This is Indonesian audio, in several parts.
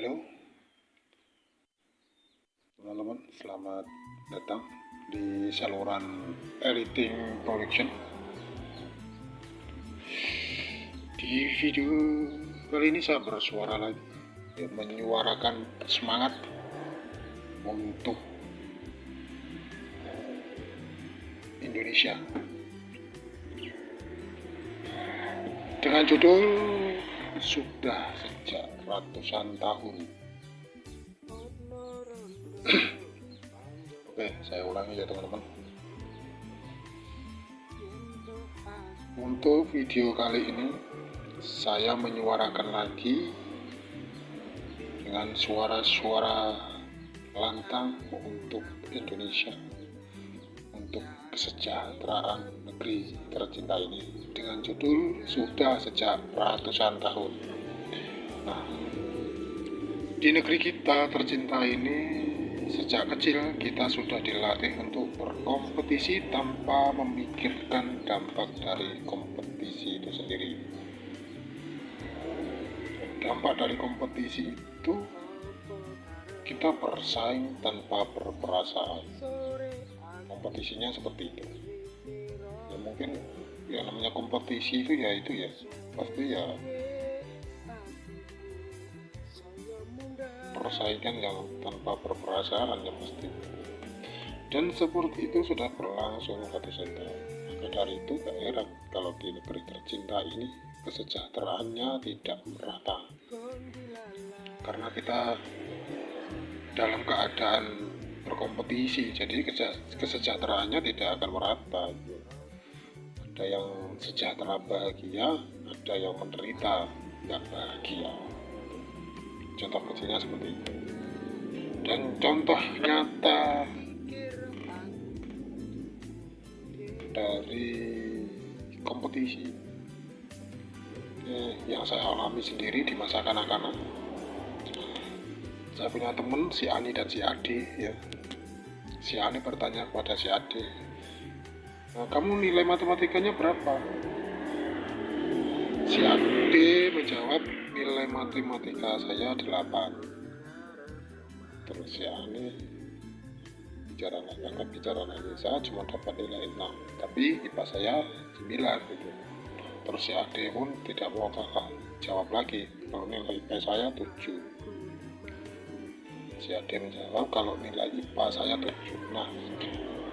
Halo teman-teman, selamat datang di saluran editing production. Di video kali ini saya bersuara lagi, menyuarakan semangat untuk Indonesia dengan judul Sudah Sejak Ratusan Tahun. Oke, saya ulangi ya teman-teman. Untuk video kali ini saya menyuarakan lagi dengan suara-suara lantang untuk Indonesia, untuk kesejahteraan negeri tercinta ini, dengan judul Sudah Sejak Ratusan Tahun. Nah, di negeri kita tercinta ini, sejak kecil kita sudah dilatih untuk berkompetisi tanpa memikirkan dampak dari kompetisi itu sendiri. Dampak dari kompetisi itu kita bersaing tanpa berperasaan. Kompetisinya seperti itu. Ya mungkin yang namanya kompetisi itu ya pasti ya persaingan yang tanpa berperasaan ya pasti. Dan seperti itu sudah berlangsung ratusan tahun. Maka dari itu gak heran kalau di negeri tercinta ini kesejahteraannya tidak merata. Karena kita dalam keadaan berkompetisi, jadi kesejahteraannya tidak akan merata. Ada yang sejahtera bahagia, ada yang menderita gak bahagia. Contoh kecilnya seperti itu. Dan contoh nyata dari kompetisi yang saya alami sendiri di masa kanak-kanak. Saya punya teman si Ani dan si Ade ya. Si Ani bertanya kepada si Ade, "Nah, kamu nilai matematikanya berapa?" Si Ade menjawab, "Nilai matematika saya 8. Terus si Ani bicara lagi, "Saya cuma dapat nilai 6, tapi IPA saya 9 gitu. Terus si Ade pun tidak mau kalah, jawab lagi, "Kalau nilai IPA saya 7. Si Ade menjawab, "Kalau nilai IPA saya 7. Nah,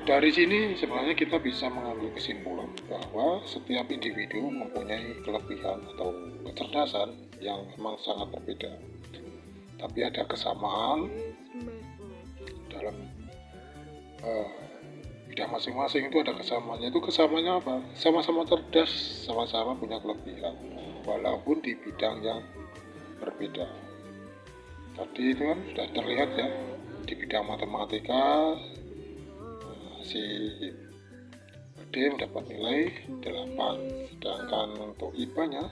dari sini sebenarnya kita bisa mengambil kesimpulan bahwa setiap individu mempunyai kelebihan atau kecerdasan yang memang sangat berbeda. Tapi ada kesamaan dalam bidang masing-masing, itu ada kesamaannya. Itu kesamaannya apa? Sama-sama cerdas, sama-sama punya kelebihan, walaupun di bidang yang berbeda. Tadi itu kan sudah terlihat ya, di bidang matematika si Ade mendapat nilai 8, sedangkan untuk IPA-nya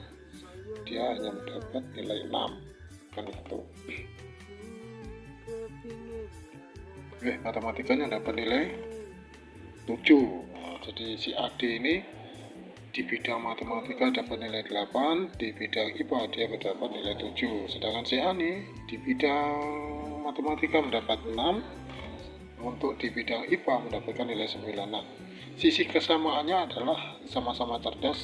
dia hanya mendapat nilai 6 kan itu. Matematikanya dapat nilai 7. Jadi si Ade ini di bidang matematika dapat nilai 8, di bidang IPA dia mendapat nilai 7. Sedangkan si Ani di bidang matematika mendapat 6, untuk di bidang IPA mendapatkan nilai 9. Nah, sisi kesamaannya adalah sama-sama cerdas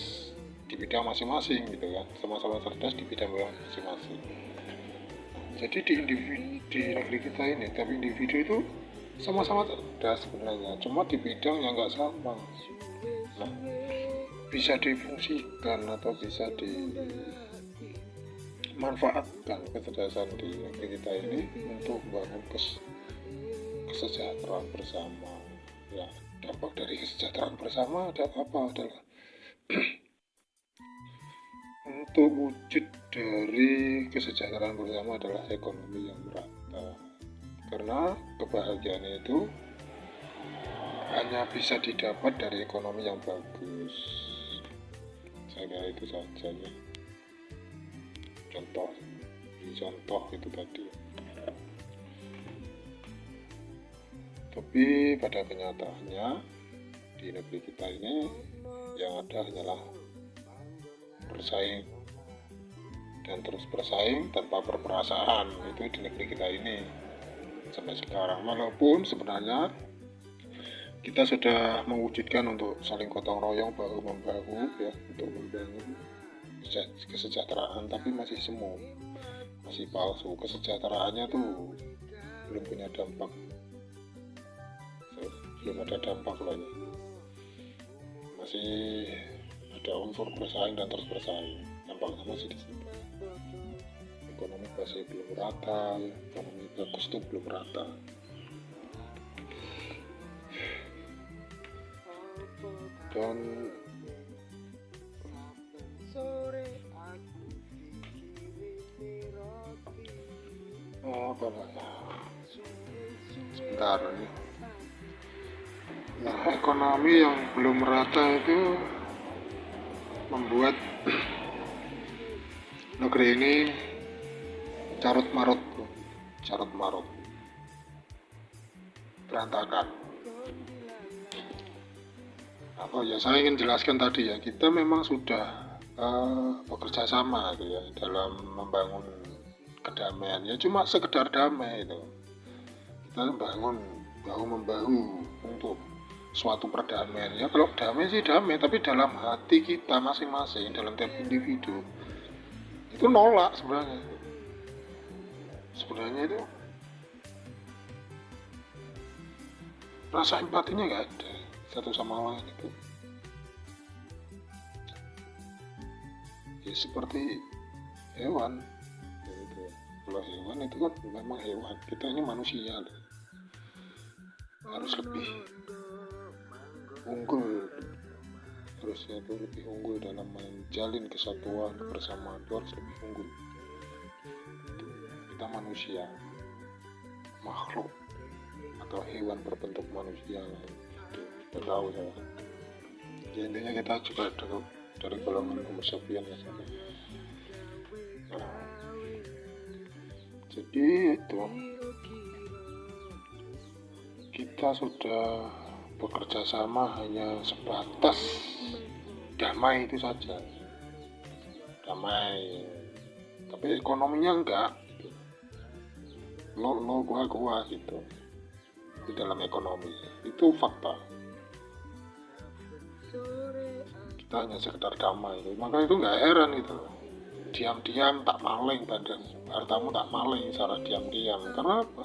di bidang masing-masing gitu kan, sama-sama cerdas di bidang masing-masing. Jadi di negeri kita ini, tiap individu itu sama-sama cerdas sebenarnya, cuma di bidang yang nggak sama. Nah, bisa difungsikan atau bisa dimanfaatkan kecerdasan di negeri kita ini untuk membangun kesejahteraan bersama. Ya, dampak dari kesejahteraan bersama adalah untuk wujud dari kesejahteraan bersama adalah ekonomi yang merata. Karena kebahagiaan itu hanya bisa didapat dari ekonomi yang bagus. Saya kira itu saja ya. Contoh itu tadi. Tapi pada kenyataannya di negeri kita ini yang ada hanyalah bersaing dan terus bersaing tanpa berperasaan. Itu di negeri kita ini sampai sekarang, walaupun sebenarnya kita sudah mewujudkan untuk saling gotong royong, bahu membahu ya, untuk membangun kesejahteraan, tapi masih semu, masih palsu. Kesejahteraannya tuh belum punya dampak, belum ada dampak lagi, masih ada unsur bersaing dan terus bersaing, dampaknya masih di situ. Ekonomi masih belum rata, ekonomi bagus tuh belum rata. Dan apa lah, sebentar ini. Nah, ekonomi yang belum rata itu membuat negeri ini carut marut, berantakan. Apa ya, saya ingin jelaskan tadi ya, kita memang sudah bekerja sama gitu ya dalam membangun kedamaian, ya cuma sekedar damai itu. Kita bangun bahu membahu untuk suatu perdamaian. Ya kalau damai sih damai, tapi dalam hati kita masing-masing, dalam tiap individu itu nolak sebenarnya. Sebenarnya itu rasa empatinya nggak ada satu sama lain itu. Ya seperti hewan. Gitu. Kalau hewan itu kan memang hewan, kita ini manusia loh. Harus lebih unggul, harusnya itu lebih unggul dalam menjalin kesatuan bersama, itu harus lebih unggul. Kita manusia, makhluk atau hewan berbentuk manusia, itu tahu ya. Ya intinya kita juga dari golongan Homo sapien ya. Nah, jadi itu kita sudah bekerja sama hanya sebatas damai itu saja, damai, tapi ekonominya enggak, lo gua gitu di dalam ekonomi. Itu fakta, kita hanya sekedar damai gitu. Maka itu enggak heran itu, diam-diam tak maling badan hartamu, tak maling secara diam-diam. Karena apa?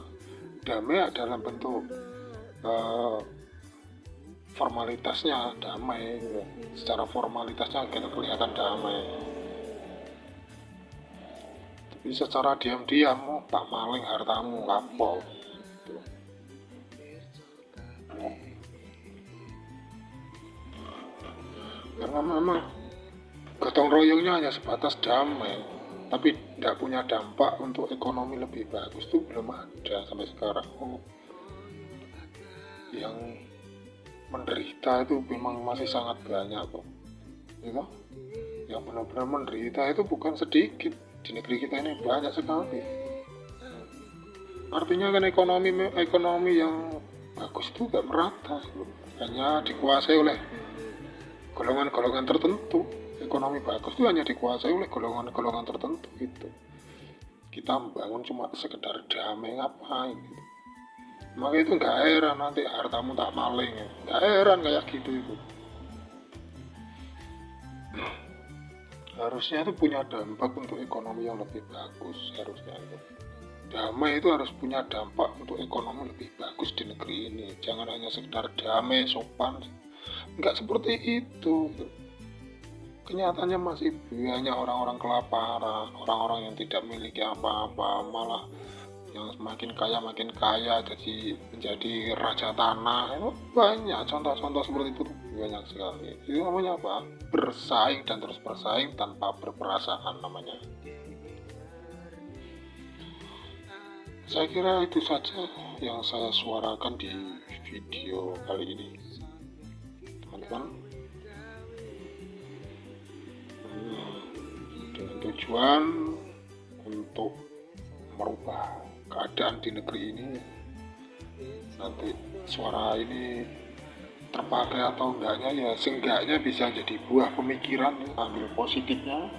Damai dalam bentuk formalitasnya damai gitu. Secara formalitasnya kita kelihatan damai, tapi secara diam-diam tak maling hartamu kapok gitu. Karena memang gotong royongnya hanya sebatas damai, tapi tidak punya dampak untuk ekonomi lebih bagus itu belum ada sampai sekarang. Yang menderita itu memang masih sangat banyak kok, gitu. Yang benar-benar menderita itu bukan sedikit, di negeri kita ini banyak sekali. Artinya kan ekonomi yang bagus itu gak merata, hanya dikuasai oleh golongan-golongan tertentu. Ekonomi bagus itu hanya dikuasai oleh golongan-golongan tertentu gitu. Kita membangun cuma sekedar damai, ngapain gitu. Maka itu gak heran nanti hartamu tak maling ya. Gak heran kayak gitu itu. Harusnya itu punya dampak untuk ekonomi yang lebih bagus. Harusnya itu damai itu harus punya dampak untuk ekonomi lebih bagus di negeri ini. Jangan hanya sekedar damai, sopan. Enggak seperti itu. Kenyataannya masih banyak orang-orang kelaparan, orang-orang yang tidak memiliki apa-apa, malah yang makin kaya jadi menjadi raja tanah. Itu banyak contoh-contoh seperti itu, banyak sekali. Itu namanya apa? Bersaing dan terus bersaing tanpa berperasaan namanya. Saya kira itu saja yang saya suarakan di video kali ini, teman-teman. Dengan tujuan untuk merubah keadaan di negeri ini. Nanti suara ini terpakai atau enggaknya ya seenggaknya bisa jadi buah pemikiran, ambil positifnya,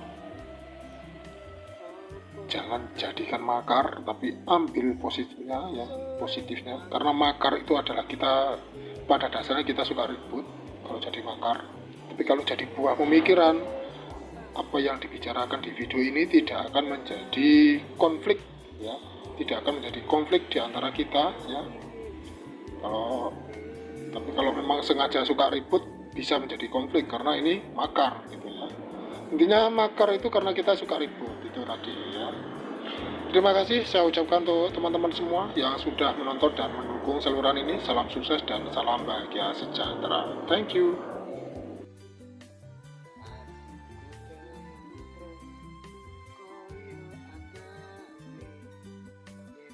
jangan jadikan makar, tapi ambil positifnya, karena makar itu adalah kita pada dasarnya kita suka ribut kalau jadi makar. Tapi kalau jadi buah pemikiran, apa yang dibicarakan di video ini tidak akan menjadi konflik, ya, tidak akan menjadi konflik di antara kita, ya. Tapi kalau memang sengaja suka ribut, bisa menjadi konflik karena ini makar, gitu ya. Intinya makar itu karena kita suka ribut, itu tadi, ya. Terima kasih saya ucapkan untuk teman-teman semua yang sudah menonton dan mendukung saluran ini. Salam sukses dan salam bahagia sejahtera. Thank you.